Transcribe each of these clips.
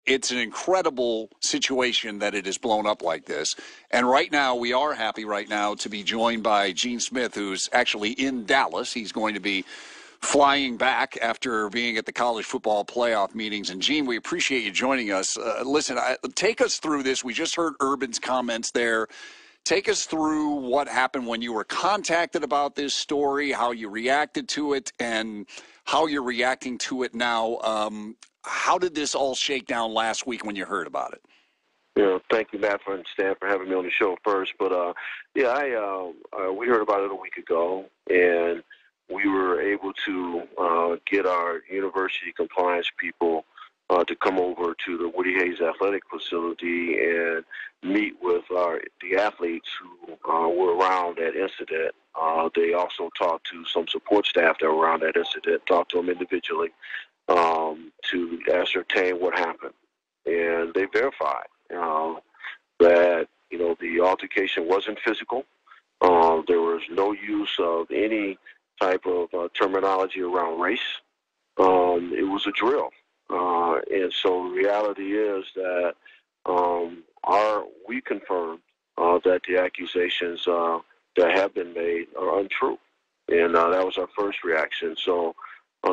it's an incredible situation that it has blown up like this. And right now, we are happy right now to be joined by Gene Smith, who's actually in Dallas. He's going to be flying back after being at the college football playoff meetings. And, Gene, we appreciate you joining us. Listen, take us through this. We just heard Urban's comments there. Take us through what happened when you were contacted about this story, how you reacted to it, and how you're reacting to it now. How did this all shake down last week when you heard about it? Thank you, Matt, and Stan, for having me on the show first. But, we heard about it a week ago, and we were able to get our university compliance people to come over to the Woody Hayes Athletic Facility and meet with the athletes who were around that incident. They also talked to some support staff that were around that incident, talked to them individually to ascertain what happened. And they verified that, the altercation wasn't physical. There was no use of any type of terminology around race. It was a drill. And so the reality is that we confirmed that the accusations that have been made are untrue. And that was our first reaction. So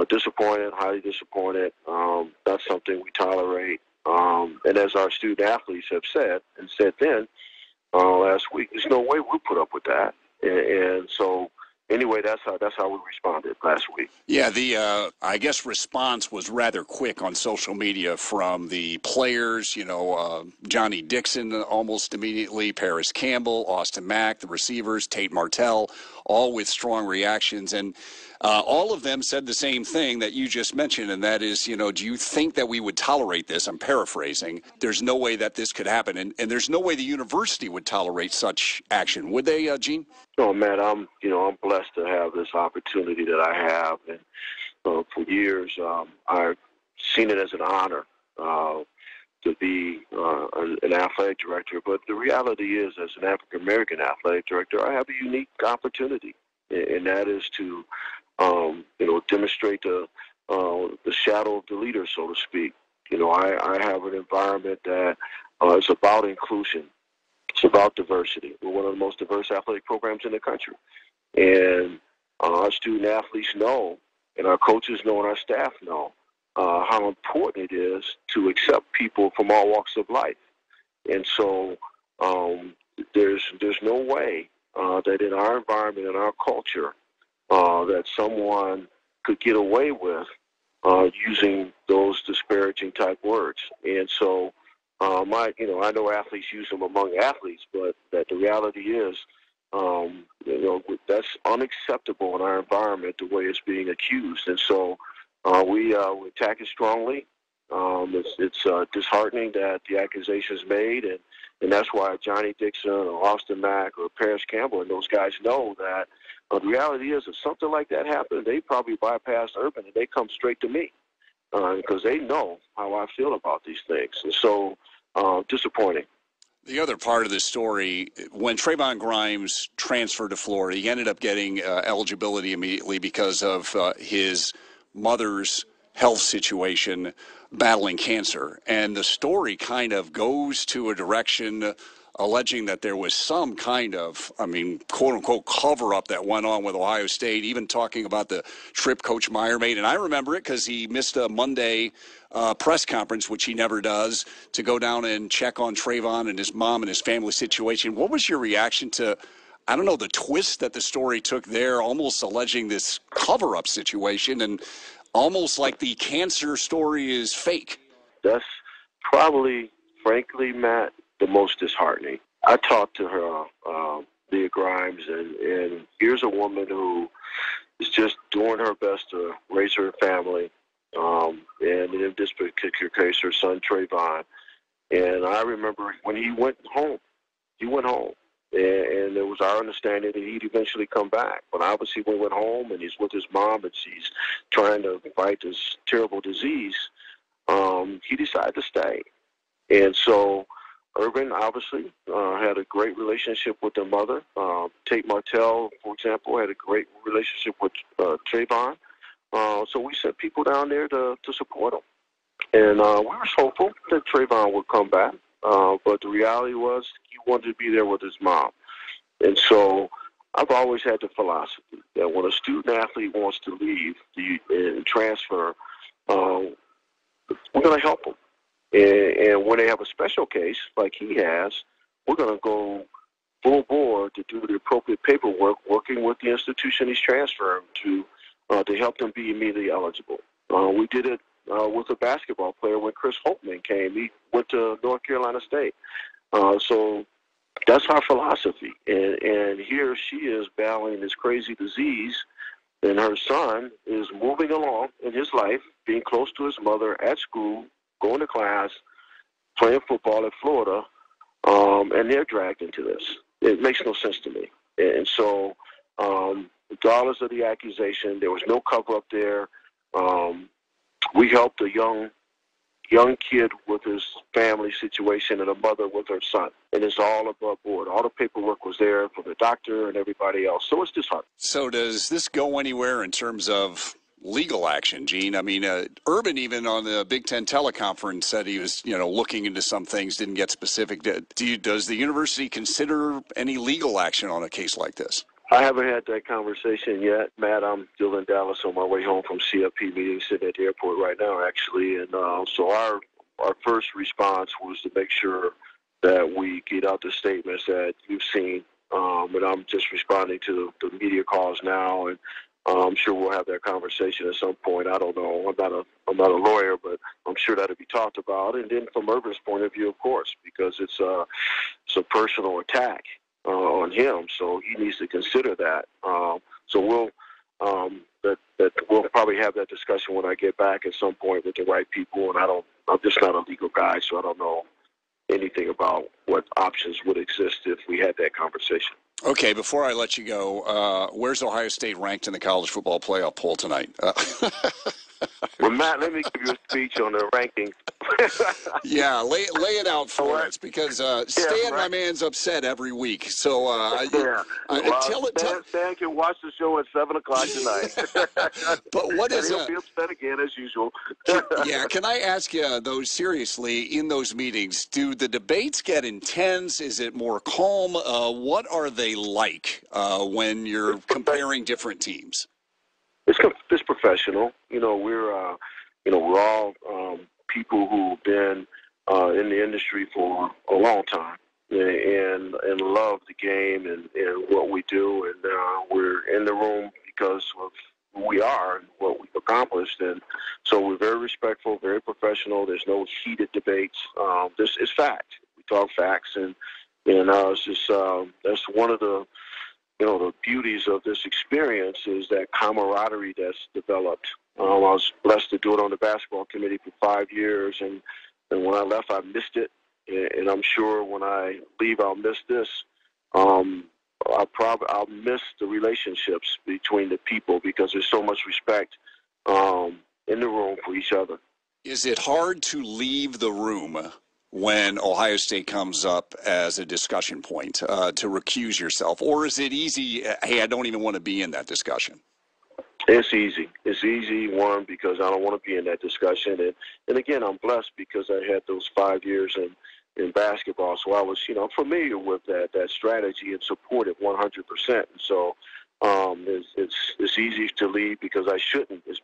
disappointed, highly disappointed. That's something we tolerate. And as our student athletes have said, and said then last week, there's no way we'll put up with that. And so anyway, that's how we responded last week. Yeah, the I guess response was rather quick on social media from the players. Johnny Dixon almost immediately, Paris Campbell, Austin Mack, the receivers, Tate Martell, all with strong reactions, and all of them said the same thing that you just mentioned, and that is, do you think that we would tolerate this? I'm paraphrasing. There's no way that this could happen, and there's no way the university would tolerate such action, would they, Gene? Oh, Matt, I'm blessed to have this opportunity that I have, and for years I've seen it as an honor to be an athletic director. But the reality is, as an African American athletic director, I have a unique opportunity, and that is to demonstrate the shadow of the leader, so to speak. I have an environment that is about inclusion. It's about diversity. We're one of the most diverse athletic programs in the country. And our student athletes know, and our coaches know, and our staff know how important it is to accept people from all walks of life. And so there's no way that in our environment, in our culture, that someone could get away with using those disparaging type words. And so I know athletes use them among athletes, but that the reality is, that's unacceptable in our environment, the way it's being accused. And so we attack it strongly. It's disheartening that the accusations made, and that's why Johnny Dixon or Austin Mack or Paris Campbell and those guys know that the reality is, if something like that happened, they probably bypass Urban and they come straight to me because they know how I feel about these things. And so disappointing. The other part of this story, when Trayvon Grimes transferred to Florida, he ended up getting eligibility immediately because of his mother's health situation, battling cancer. And the story kind of goes to a direction alleging that there was some kind of, quote-unquote, cover-up that went on with Ohio State, even talking about the trip Coach Meyer made. And I remember it because he missed a Monday press conference, which he never does, to go down and check on Trayvon and his mom and his family situation. What was your reaction to, the twist that the story took there, almost alleging this cover-up situation and almost like the cancer story is fake? That's probably, frankly, Matt, the most disheartening. I talked to her, Leah Grimes, and here's a woman who is just doing her best to raise her family, and in this particular case, her son Trayvon. And I remember when he went home, and it was our understanding that he'd eventually come back. But obviously when he went home and he's with his mom and she's trying to fight this terrible disease, he decided to stay. And so Urban obviously had a great relationship with their mother. Tate Martell, for example, had a great relationship with Trayvon. So we sent people down there to support him. And we were hopeful that Trayvon would come back. But the reality was he wanted to be there with his mom. And so I've always had the philosophy that when a student athlete wants to leave and transfer, we're going to help them. And when they have a special case like he has, we're going to go full board to do the appropriate paperwork, working with the institution he's transferring to help them be immediately eligible. We did it with a basketball player when Chris Holtman came. He went to North Carolina State. So that's our philosophy. And here she is battling this crazy disease, and her son is moving along in his life, being close to his mother at school, going to class, playing football at Florida, and they're dragged into this. It makes no sense to me. And so regardless of the accusation, there was no cover-up there. We helped a young kid with his family situation and a mother with her son. And it's all above board. All the paperwork was there from the doctor and everybody else. So it's disheartening. So does this go anywhere in terms of legal action, Gene? I mean, Urban even on the Big Ten teleconference said he was, looking into some things, didn't get specific. Does the university consider any legal action on a case like this? I haven't had that conversation yet, Matt. I'm still in Dallas on my way home from CFP meeting, sitting at the airport right now, actually. And so our first response was to make sure that we get out the statements that you've seen. And I'm just responding to the media calls now, and I'm sure we'll have that conversation at some point. I don't know. I'm not a lawyer, but I'm sure that'll be talked about. And then from Urban's point of view, of course, because it's a personal attack on him, so he needs to consider that. So we'll probably have that discussion when I get back at some point with the right people. And I'm just not a legal guy, so I don't know anything about what options would exist if we had that conversation. Okay, before I let you go, where's Ohio State ranked in the college football playoff poll tonight? Well, Matt, let me give you a speech on the rankings. Yeah, lay it out for us, because Stan, my man's upset every week. So Stan can watch the show at 7 o'clock tonight. But what is he'll be upset again as usual. Can I ask you, though, seriously, in those meetings, do the debates get intense? Is it more calm? What are they like when you're comparing different teams? It's professional. We're all people who've been in the industry for a long time and love the game and what we do. And we're in the room because of who we are and what we've accomplished. And so we're very respectful, very professional. There's no heated debates. This is fact. We talk facts, and it's just that's one of the beauties of this experience is that camaraderie that's developed. I was blessed to do it on the basketball committee for 5 years, and when I left, I missed it. And I'm sure when I leave, I'll miss this. I'll miss the relationships between the people because there's so much respect in the room for each other. Is it hard to leave the room when Ohio State comes up as a discussion point, to recuse yourself? Or is it easy, hey, I don't even want to be in that discussion? It's easy. It's easy, one, because I don't want to be in that discussion. And again, I'm blessed because I had those 5 years in basketball. So I was, familiar with that strategy and support it 100%. And so it's easy to leave because I shouldn't. It's